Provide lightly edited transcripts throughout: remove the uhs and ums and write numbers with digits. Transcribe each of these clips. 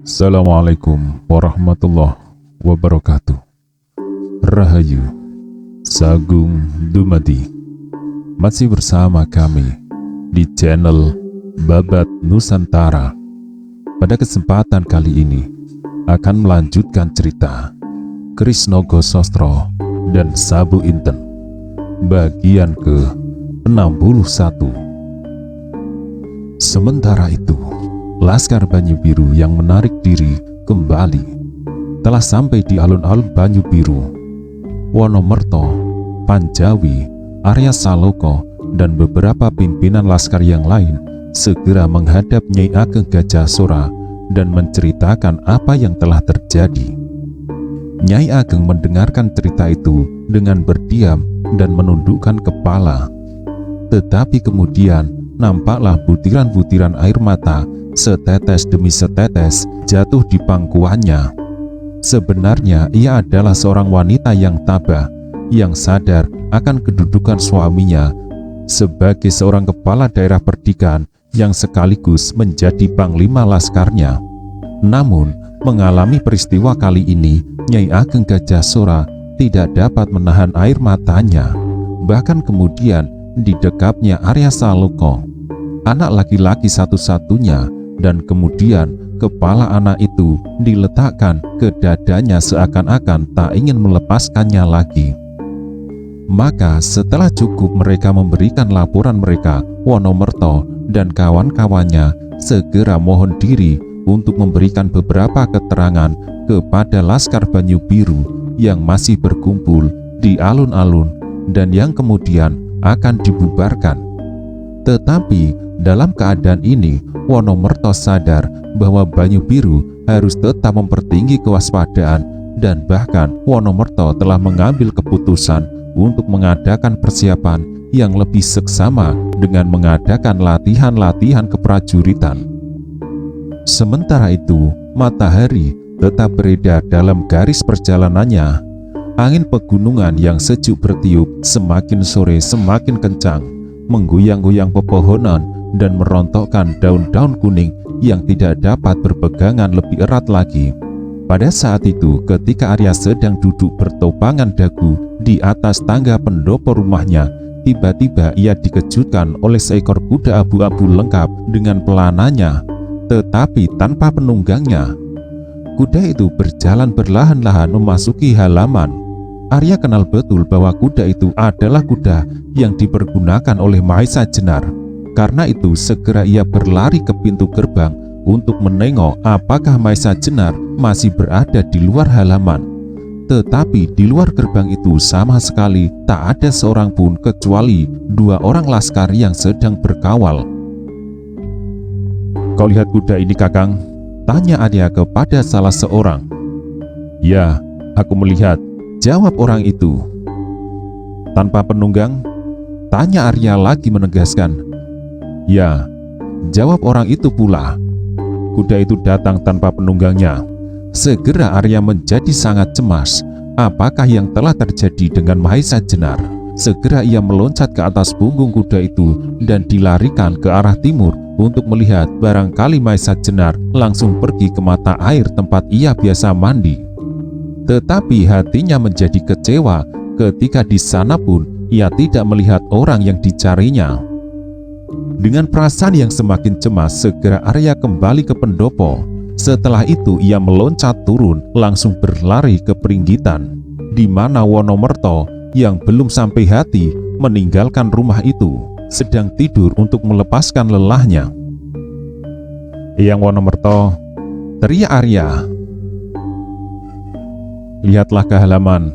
Assalamualaikum warahmatullahi wabarakatuh. Rahayu, Sagung Dumadi. Masih bersama kami di channel Babat Nusantara. Pada kesempatan kali ini akan melanjutkan cerita Krisnogo Sostro dan Sabu Inten bagian ke-61. Sementara itu, Laskar Banyu Biru yang menarik diri kembali telah sampai di alun-alun Banyu Biru. Wonomerto, Panjawi, Arya Saloko, dan beberapa pimpinan laskar yang lain segera menghadap Nyai Ageng Gajah Sora dan menceritakan apa yang telah terjadi. Nyai Ageng mendengarkan cerita itu dengan berdiam dan menundukkan kepala. Tetapi kemudian nampaklah butiran-butiran air mata setetes demi setetes jatuh di pangkuannya. Sebenarnya ia adalah seorang wanita yang tabah, yang sadar akan kedudukan suaminya sebagai seorang kepala daerah perdikan yang sekaligus menjadi panglima laskarnya. Namun, mengalami peristiwa kali ini, Nyai Ageng Gajah Sora tidak dapat menahan air matanya. Bahkan kemudian didekapnya Arya Saloko, anak laki-laki satu-satunya, dan kemudian kepala anak itu diletakkan ke dadanya seakan-akan tak ingin melepaskannya lagi. Maka setelah cukup mereka memberikan laporan mereka, Wonomerto dan kawan-kawannya segera mohon diri untuk memberikan beberapa keterangan kepada Laskar Banyu Biru yang masih berkumpul di alun-alun dan yang kemudian akan dibubarkan. Tetapi dalam keadaan ini, Wonomerto sadar bahwa Banyu Biru harus tetap mempertinggi kewaspadaan, dan bahkan Wonomerto telah mengambil keputusan untuk mengadakan persiapan yang lebih seksama dengan mengadakan latihan-latihan keprajuritan. Sementara itu, matahari tetap beredar dalam garis perjalanannya. Angin pegunungan yang sejuk bertiup semakin sore semakin kencang, menggoyang-goyang pepohonan dan merontokkan daun-daun kuning yang tidak dapat berpegangan lebih erat lagi. Pada saat itu, ketika Arya sedang duduk bertopangan dagu di atas tangga pendopo rumahnya, tiba-tiba ia dikejutkan oleh seekor kuda abu-abu lengkap dengan pelananya, tetapi tanpa penunggangnya. Kuda itu berjalan perlahan-lahan memasuki halaman. Arya kenal betul bahwa kuda itu adalah kuda yang dipergunakan oleh Mahesa Jenar. Karena itu segera ia berlari ke pintu gerbang untuk menengok apakah Mahesa Jenar masih berada di luar halaman. Tetapi di luar gerbang itu sama sekali tak ada seorang pun kecuali dua orang laskar yang sedang berkawal. "Kau lihat kuda ini, Kakang?" tanya Arya kepada salah seorang. "Ya, aku melihat," jawab orang itu. "Tanpa penunggang?" tanya Arya lagi menegaskan. "Ya," jawab orang itu pula. Kuda itu datang tanpa penunggangnya. Segera Arya menjadi sangat cemas. Apakah yang telah terjadi dengan Mahesa Jenar? Segera ia meloncat ke atas punggung kuda itu dan dilarikan ke arah timur untuk melihat barangkali Mahesa Jenar langsung pergi ke mata air tempat ia biasa mandi. Tetapi hatinya menjadi kecewa ketika di sana pun ia tidak melihat orang yang dicarinya. Dengan perasaan yang semakin cemas, segera Arya kembali ke pendopo. Setelah itu ia meloncat turun langsung berlari ke Peringgitan, di mana Wonomerto yang belum sampai hati meninggalkan rumah itu sedang tidur untuk melepaskan lelahnya. "Eyang Wonomerto," teriak Arya. "Lihatlah ke halaman."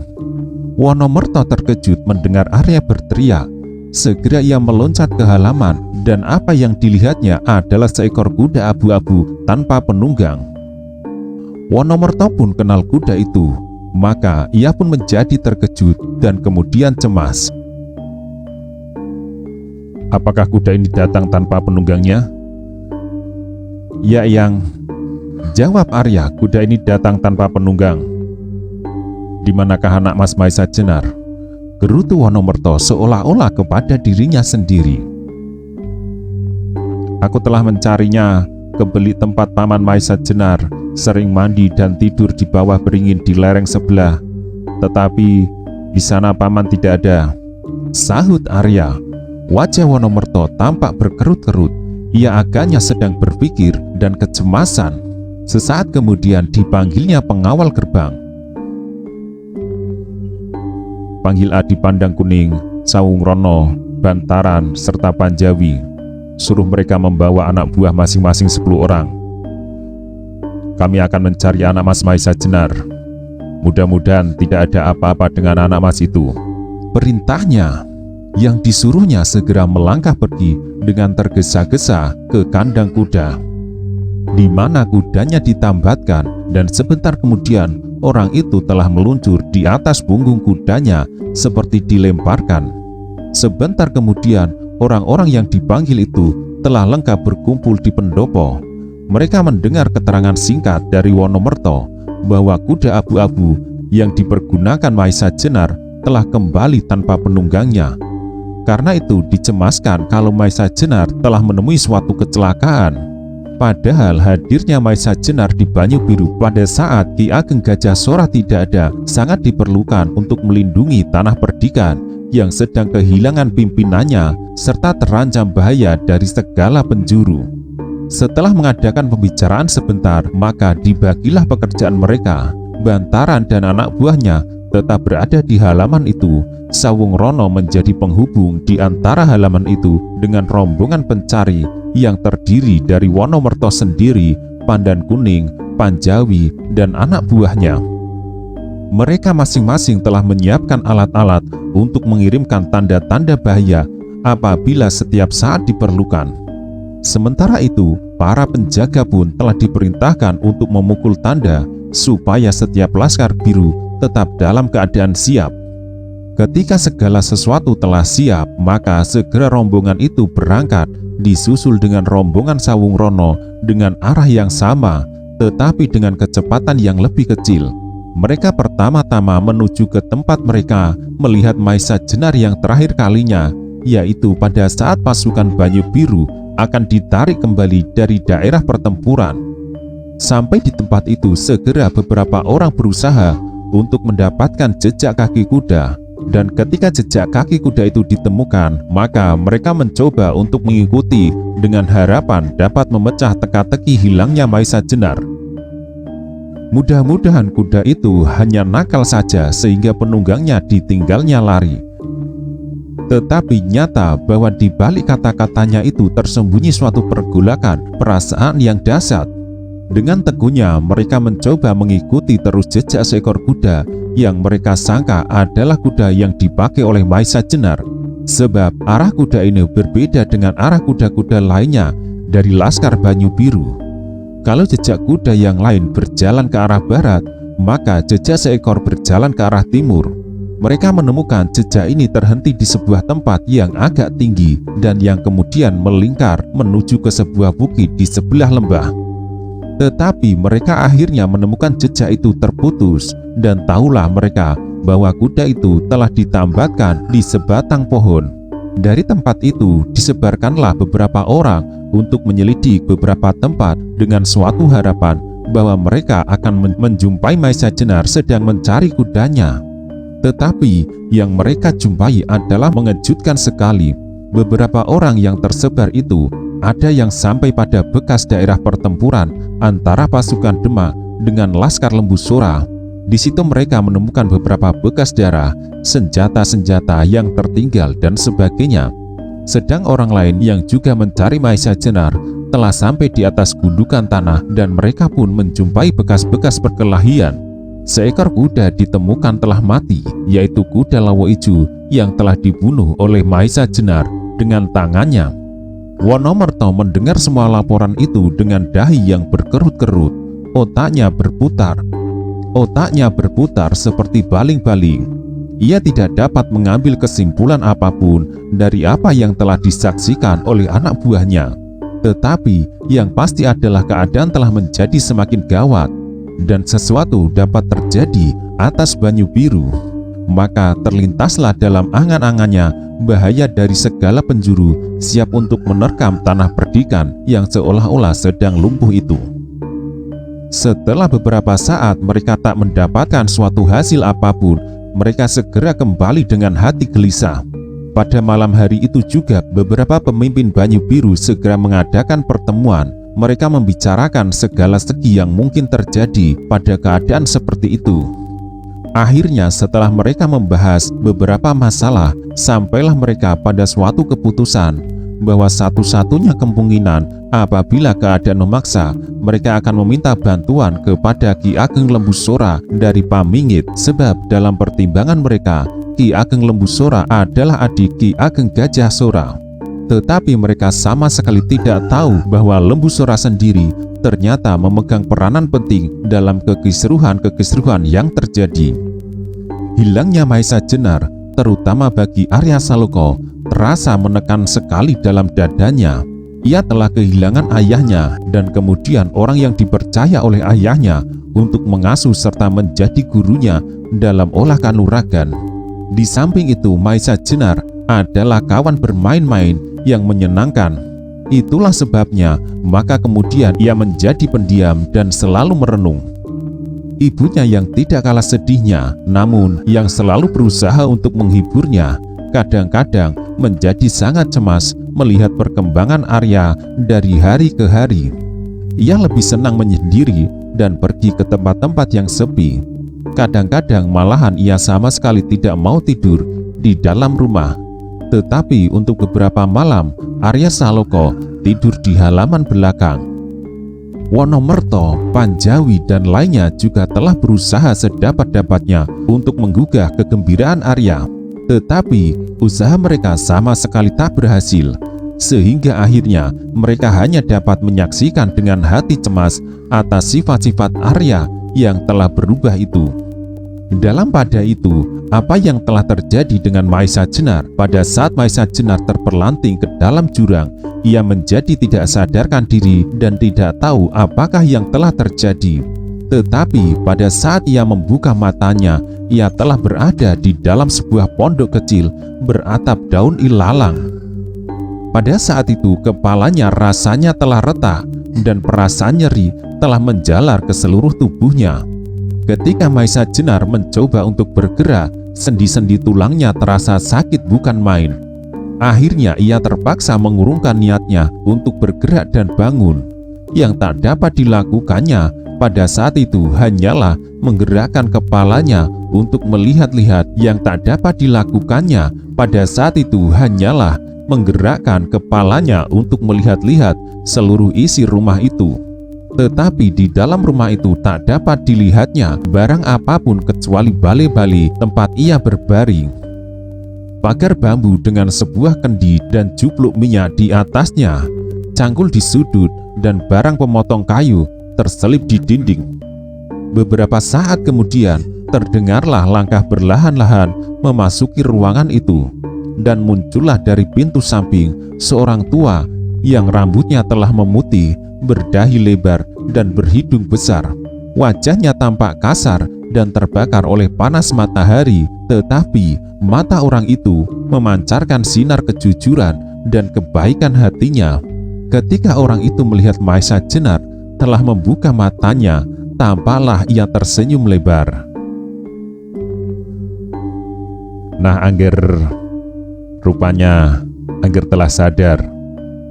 Wonomerto terkejut mendengar Arya berteriak. Segera ia meloncat ke halaman dan apa yang dilihatnya adalah seekor kuda abu-abu tanpa penunggang. Wonomerto pun kenal kuda itu, maka ia pun menjadi terkejut dan kemudian cemas. "Apakah kuda ini datang tanpa penunggangnya?" "Ya, Eyang," jawab Arya, "kuda ini datang tanpa penunggang." "Di manakah anak Mas Mahesa Jenar?" gerutu Wonomerto seolah-olah kepada dirinya sendiri. Aku telah mencarinya ke belik tempat Paman Maisa Jenar sering mandi dan tidur di bawah beringin di lereng sebelah. Tetapi di sana Paman tidak ada," sahut Arya. Wajah Wonomerto tampak berkerut-kerut. Ia agaknya sedang berpikir dan kecemasan. Sesaat kemudian dipanggilnya pengawal gerbang. "Panggil Adi Pandang Kuning, Sawung Rono, Bantaran, serta Panjawi. Suruh mereka membawa anak buah masing-masing 10 orang. Kami akan mencari anak Mas Maisa Jenar. Mudah-mudahan tidak ada apa-apa dengan anak Mas itu," perintahnya. Yang disuruhnya segera melangkah pergi dengan tergesa-gesa ke kandang kuda, di mana kudanya ditambatkan, dan sebentar kemudian orang itu telah meluncur di atas punggung kudanya seperti dilemparkan. Sebentar kemudian orang-orang yang dipanggil itu telah lengkap berkumpul di pendopo. Mereka mendengar keterangan singkat dari Wonomerto bahwa kuda abu-abu yang dipergunakan Maisa Jenar telah kembali tanpa penunggangnya. Karena itu dicemaskan kalau Maisa Jenar telah menemui suatu kecelakaan. Padahal hadirnya Maisa Jenar di Banyu Biru pada saat Ki Ageng Gajah Sora tidak ada sangat diperlukan untuk melindungi tanah perdikan yang sedang kehilangan pimpinannya serta terancam bahaya dari segala penjuru. Setelah mengadakan pembicaraan sebentar, maka dibagilah pekerjaan mereka. Bantaran dan anak buahnya tetap berada di halaman itu. Sawung Rono menjadi penghubung di antara halaman itu dengan rombongan pencari yang terdiri dari Wonomerto sendiri, Pandan Kuning, Panjawi, dan anak buahnya. Mereka masing-masing telah menyiapkan alat-alat untuk mengirimkan tanda-tanda bahaya apabila setiap saat diperlukan. Sementara itu, para penjaga pun telah diperintahkan untuk memukul tanda supaya setiap laskar biru tetap dalam keadaan siap. Ketika segala sesuatu telah siap, maka segera rombongan itu berangkat, disusul dengan rombongan Sawung Rono dengan arah yang sama, tetapi dengan kecepatan yang lebih kecil. Mereka pertama-tama menuju ke tempat mereka melihat Maisa Jenar yang terakhir kalinya, yaitu pada saat pasukan Banyu Biru akan ditarik kembali dari daerah pertempuran. Sampai di tempat itu, segera beberapa orang berusaha untuk mendapatkan jejak kaki kuda. Dan ketika jejak kaki kuda itu ditemukan, maka mereka mencoba untuk mengikuti dengan harapan dapat memecah teka-teki hilangnya Maisa Jenar. Mudah-mudahan kuda itu hanya nakal saja sehingga penunggangnya ditinggalnya lari. Tetapi nyata bahwa di balik kata-katanya itu tersembunyi suatu pergolakan perasaan yang dahsyat. Dengan teguhnya mereka mencoba mengikuti terus jejak seekor kuda yang mereka sangka adalah kuda yang dipakai oleh Maisa Jenar. Sebab arah kuda ini berbeda dengan arah kuda-kuda lainnya dari Laskar Banyu Biru. Kalau jejak kuda yang lain berjalan ke arah barat, maka jejak seekor berjalan ke arah timur. Mereka menemukan jejak ini terhenti di sebuah tempat yang agak tinggi dan yang kemudian melingkar menuju ke sebuah bukit di sebelah lembah. Tetapi mereka akhirnya menemukan jejak itu terputus, dan tahulah mereka bahwa kuda itu telah ditambatkan di sebatang pohon. Dari tempat itu disebarkanlah beberapa orang untuk menyelidik beberapa tempat dengan suatu harapan bahwa mereka akan menjumpai Maisa Jenar sedang mencari kudanya. Tetapi yang mereka jumpai adalah mengejutkan sekali. Beberapa orang yang tersebar itu ada yang sampai pada bekas daerah pertempuran antara pasukan Demak dengan Laskar Lembu Sora. Di situ mereka menemukan beberapa bekas darah, senjata-senjata yang tertinggal dan sebagainya. Sedang orang lain yang juga mencari Maisa Jenar telah sampai di atas gundukan tanah dan mereka pun menjumpai bekas-bekas perkelahian. Seekor kuda ditemukan telah mati, yaitu kuda Lawo Ijo yang telah dibunuh oleh Maisa Jenar dengan tangannya. Wonomerto mendengar semua laporan itu dengan dahi yang berkerut-kerut. Otaknya berputar seperti baling-baling. Ia tidak dapat mengambil kesimpulan apapun dari apa yang telah disaksikan oleh anak buahnya. Tetapi yang pasti adalah keadaan telah menjadi semakin gawat dan sesuatu dapat terjadi atas Banyu Biru. maka terlintaslah dalam angan-angannya bahaya dari segala penjuru, siap untuk menerkam tanah perdikan yang seolah-olah sedang lumpuh itu. Setelah beberapa saat mereka tak mendapatkan suatu hasil apapun, mereka segera kembali dengan hati gelisah. Pada malam hari itu juga beberapa pemimpin Banyu Biru segera mengadakan pertemuan. Mereka membicarakan segala segi yang mungkin terjadi pada keadaan seperti itu. Akhirnya setelah mereka membahas beberapa masalah, sampailah mereka pada suatu keputusan bahwa satu-satunya kemungkinan apabila keadaan memaksa, mereka akan meminta bantuan kepada Ki Ageng Lembusora dari Pamingit, sebab dalam pertimbangan mereka, Ki Ageng Lembusora adalah adik Ki Ageng Gajah Sora. Tetapi mereka sama sekali tidak tahu bahwa Lembusora sendiri ternyata memegang peranan penting dalam kekisruhan-kekisruhan yang terjadi. Hilangnya Maesa Jenar, terutama bagi Arya Saloka, terasa menekan sekali dalam dadanya. Ia telah kehilangan ayahnya dan kemudian orang yang dipercaya oleh ayahnya untuk mengasuh serta menjadi gurunya dalam olah kanuragan. Di samping itu, Maesa Jenar adalah kawan bermain-main yang menyenangkan. Itulah sebabnya, maka kemudian ia menjadi pendiam dan selalu merenung. Ibunya yang tidak kalah sedihnya, namun yang selalu berusaha untuk menghiburnya, kadang-kadang menjadi sangat cemas melihat perkembangan Arya dari hari ke hari. Ia lebih senang menyendiri dan pergi ke tempat-tempat yang sepi. Kadang-kadang malahan ia sama sekali tidak mau tidur di dalam rumah. Tetapi untuk beberapa malam, Arya Saloka tidur di halaman belakang. Wonomerto, Panjawi, dan lainnya juga telah berusaha sedapat-dapatnya untuk menggugah kegembiraan Arya. Tetapi usaha mereka sama sekali tak berhasil, sehingga akhirnya mereka hanya dapat menyaksikan dengan hati cemas atas sifat-sifat Arya yang telah berubah itu. Dalam pada itu, apa yang telah terjadi dengan Maesa Jenar pada saat Maesa Jenar terperlanting ke dalam jurang, ia menjadi tidak sadarkan diri dan tidak tahu apakah yang telah terjadi. Tetapi pada saat ia membuka matanya, ia telah berada di dalam sebuah pondok kecil beratap daun ilalang. Pada saat itu kepalanya rasanya telah retak dan perasaan nyeri telah menjalar ke seluruh tubuhnya. Ketika Maesa Jenar mencoba untuk bergerak, sendi-sendi tulangnya terasa sakit bukan main. Akhirnya ia terpaksa mengurungkan niatnya untuk bergerak dan bangun. Yang tak dapat dilakukannya pada saat itu hanyalah menggerakkan kepalanya untuk melihat-lihat. Yang tak dapat dilakukannya pada saat itu hanyalah menggerakkan kepalanya untuk melihat-lihat seluruh isi rumah itu. Tetapi di dalam rumah itu tak dapat dilihatnya barang apapun kecuali bale-bale tempat ia berbaring. Pagar bambu dengan sebuah kendi dan jupluk minyak di atasnya, cangkul di sudut, dan barang pemotong kayu terselip di dinding. Beberapa saat kemudian, terdengarlah langkah perlahan-lahan memasuki ruangan itu, dan muncullah dari pintu samping seorang tua yang rambutnya telah memutih, berdahi lebar, dan berhidung besar. Wajahnya tampak kasar dan terbakar oleh panas matahari, tetapi mata orang itu memancarkan sinar kejujuran dan kebaikan hatinya. Ketika orang itu melihat Maesa Jenar telah membuka matanya, tampaklah ia tersenyum lebar. "Nah, Angger, rupanya Angger telah sadar,"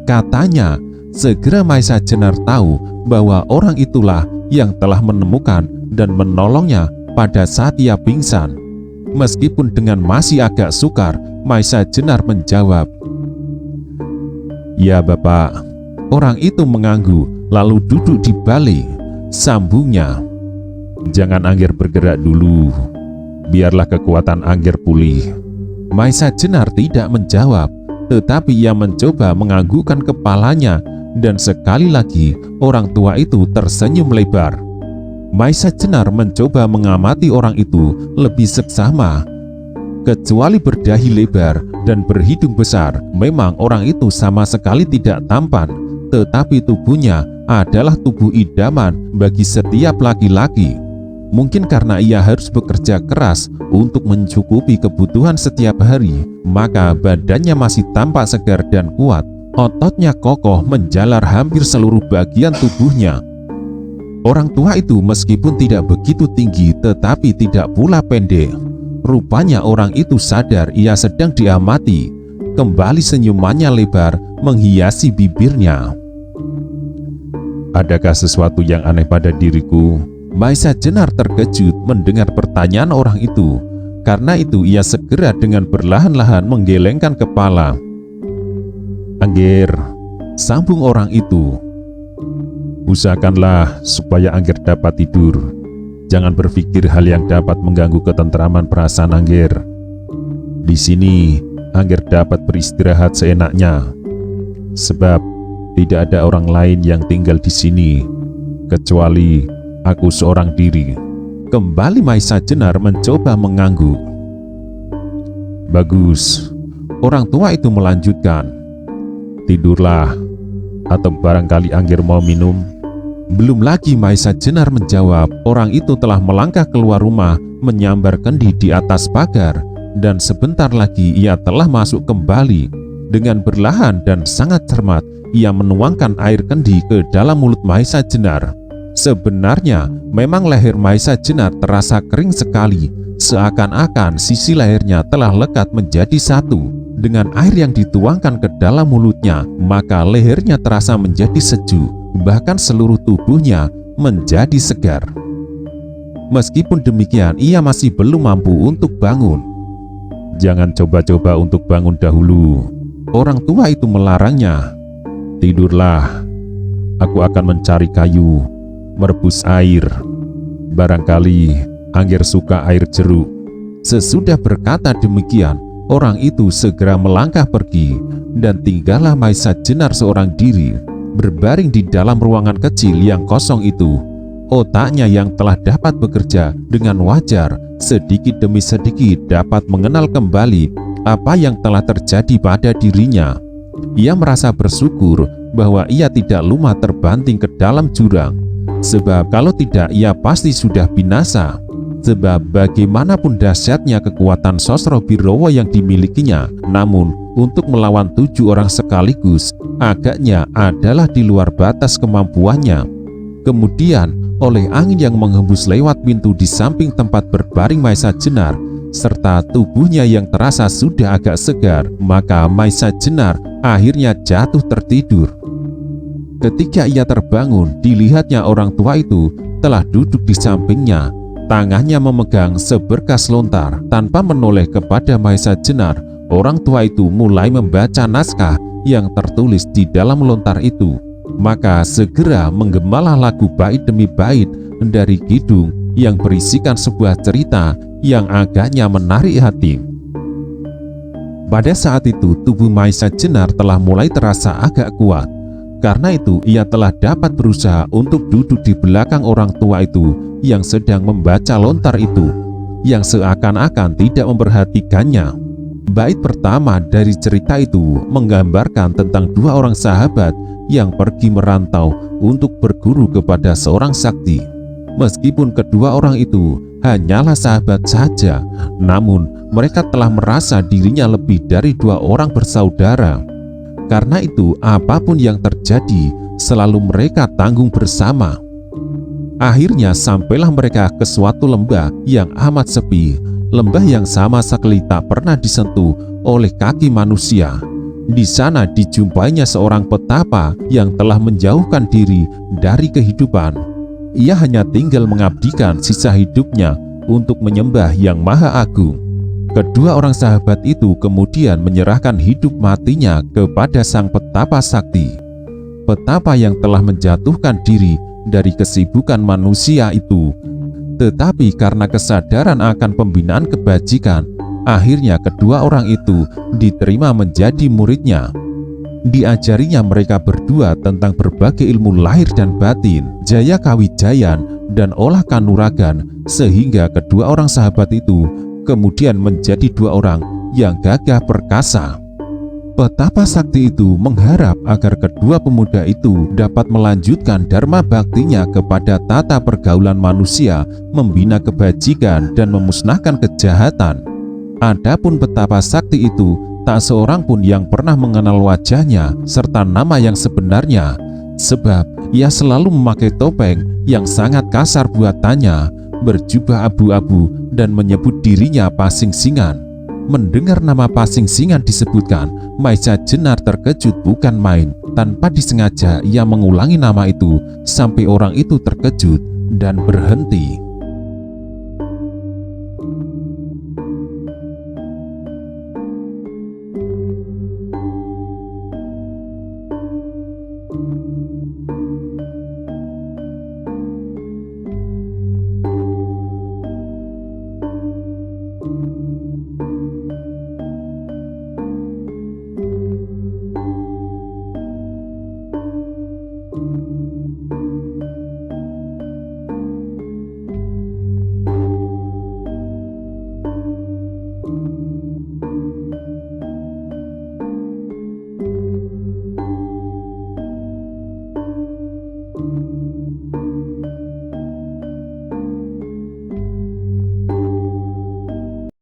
katanya. Segera Maesa Jenar tahu bahwa orang itulah yang telah menemukan dan menolongnya pada saat ia pingsan. Meskipun dengan masih agak sukar, Maesa Jenar menjawab, "Ya Bapak." Orang itu mengangguk lalu duduk di balik. Sambungnya, "Jangan Angger bergerak dulu, biarlah kekuatan Angger pulih." Maesa Jenar tidak menjawab, tetapi ia mencoba menganggukkan kepalanya. Dan sekali lagi orang tua itu tersenyum lebar. Maesa Jenar mencoba mengamati orang itu lebih seksama. Kecuali berdahi lebar dan berhidung besar, memang orang itu sama sekali tidak tampan. Tetapi tubuhnya adalah tubuh idaman bagi setiap laki-laki. Mungkin karena ia harus bekerja keras untuk mencukupi kebutuhan setiap hari, maka badannya masih tampak segar dan kuat. Ototnya kokoh menjalar hampir seluruh bagian tubuhnya. Orang tua itu meskipun tidak begitu tinggi, tetapi tidak pula pendek. Rupanya orang itu sadar ia sedang diamati. Kembali senyumannya lebar menghiasi bibirnya. Adakah sesuatu yang aneh pada diriku? Maisa Jenar terkejut mendengar pertanyaan orang itu. Karena itu ia segera dengan perlahan-lahan menggelengkan kepala. Angger, sambung orang itu, usahakanlah supaya Angger dapat tidur. Jangan berpikir hal yang dapat mengganggu ketentraman perasaan Angger. Di sini Angger dapat beristirahat seenaknya. Sebab tidak ada orang lain yang tinggal di sini kecuali aku seorang diri. Kembali Maisa Jenar mencoba mengangguk. Bagus, orang tua itu melanjutkan. Tidurlah, atau barangkali Angger mau minum. Belum lagi Maisa Jenar menjawab, orang itu telah melangkah keluar rumah, menyambar kendi di atas pagar, dan sebentar lagi ia telah masuk kembali. Dengan perlahan dan sangat cermat, ia menuangkan air kendi ke dalam mulut Maisa Jenar. Sebenarnya, memang leher Maisa Jenar terasa kering sekali, seakan-akan sisi lehernya telah lekat menjadi satu. Dengan air yang dituangkan ke dalam mulutnya, maka lehernya terasa menjadi sejuk, bahkan seluruh tubuhnya menjadi segar. Meskipun demikian, ia masih belum mampu untuk bangun. Jangan coba-coba untuk bangun dahulu. Orang tua itu melarangnya. Tidurlah, aku akan mencari kayu, merebus air. Barangkali Angger suka air jeruk. Sesudah berkata demikian, orang itu segera melangkah pergi, dan tinggallah Maisa Jenar seorang diri, berbaring di dalam ruangan kecil yang kosong itu. Otaknya yang telah dapat bekerja dengan wajar, sedikit demi sedikit dapat mengenal kembali apa yang telah terjadi pada dirinya. Ia merasa bersyukur bahwa ia tidak lumah terbanting ke dalam jurang. Sebab kalau tidak, ia pasti sudah binasa. Sebab bagaimanapun dahsyatnya kekuatan Sosro Birowo yang dimilikinya, namun untuk melawan 7 orang sekaligus agaknya adalah di luar batas kemampuannya. Kemudian oleh angin yang menghembus lewat pintu di samping tempat berbaring Maisa Jenar, serta tubuhnya yang terasa sudah agak segar, maka Maisa Jenar akhirnya jatuh tertidur. Ketika ia terbangun, dilihatnya orang tua itu telah duduk di sampingnya. Tangannya memegang seberkas lontar. Tanpa menoleh kepada Maisa Jenar, orang tua itu mulai membaca naskah yang tertulis di dalam lontar itu. Maka segera menggemalah lagu bait demi bait dari kidung yang berisikan sebuah cerita yang agaknya menarik hati. Pada saat itu tubuh Maisa Jenar telah mulai terasa agak kuat. Karena itu ia telah dapat berusaha untuk duduk di belakang orang tua itu yang sedang membaca lontar itu, yang seakan-akan tidak memperhatikannya. Bait pertama dari cerita itu menggambarkan tentang 2 orang sahabat yang pergi merantau untuk berguru kepada seorang sakti. Meskipun kedua orang itu hanyalah sahabat saja, namun mereka telah merasa dirinya lebih dari 2 orang bersaudara. Karena itu apapun yang terjadi selalu mereka tanggung bersama. Akhirnya sampailah mereka ke suatu lembah yang amat sepi, lembah yang sama sekali tak pernah disentuh oleh kaki manusia. Di sana dijumpainya seorang petapa yang telah menjauhkan diri dari kehidupan. Ia hanya tinggal mengabdikan sisa hidupnya untuk menyembah Yang Maha Agung. Kedua orang sahabat itu kemudian menyerahkan hidup matinya kepada sang petapa sakti. Petapa yang telah menjatuhkan diri dari kesibukan manusia itu. Tetapi karena kesadaran akan pembinaan kebajikan, akhirnya kedua orang itu diterima menjadi muridnya. Diajarinya mereka berdua tentang berbagai ilmu lahir dan batin, jaya kawijayan, dan olah kanuragan, sehingga kedua orang sahabat itu kemudian menjadi 2 orang yang gagah perkasa. Petapa sakti itu mengharap agar kedua pemuda itu dapat melanjutkan dharma baktinya kepada tata pergaulan manusia, membina kebajikan dan memusnahkan kejahatan. Adapun petapa sakti itu tak seorang pun yang pernah mengenal wajahnya serta nama yang sebenarnya, sebab ia selalu memakai topeng yang sangat kasar buatannya, berjubah abu-abu dan menyebut dirinya Pasingsingan. Mendengar nama Pasingsingan disebutkan, Maisa Jenar terkejut bukan main. Tanpa disengaja ia mengulangi nama itu sampai orang itu terkejut dan berhenti.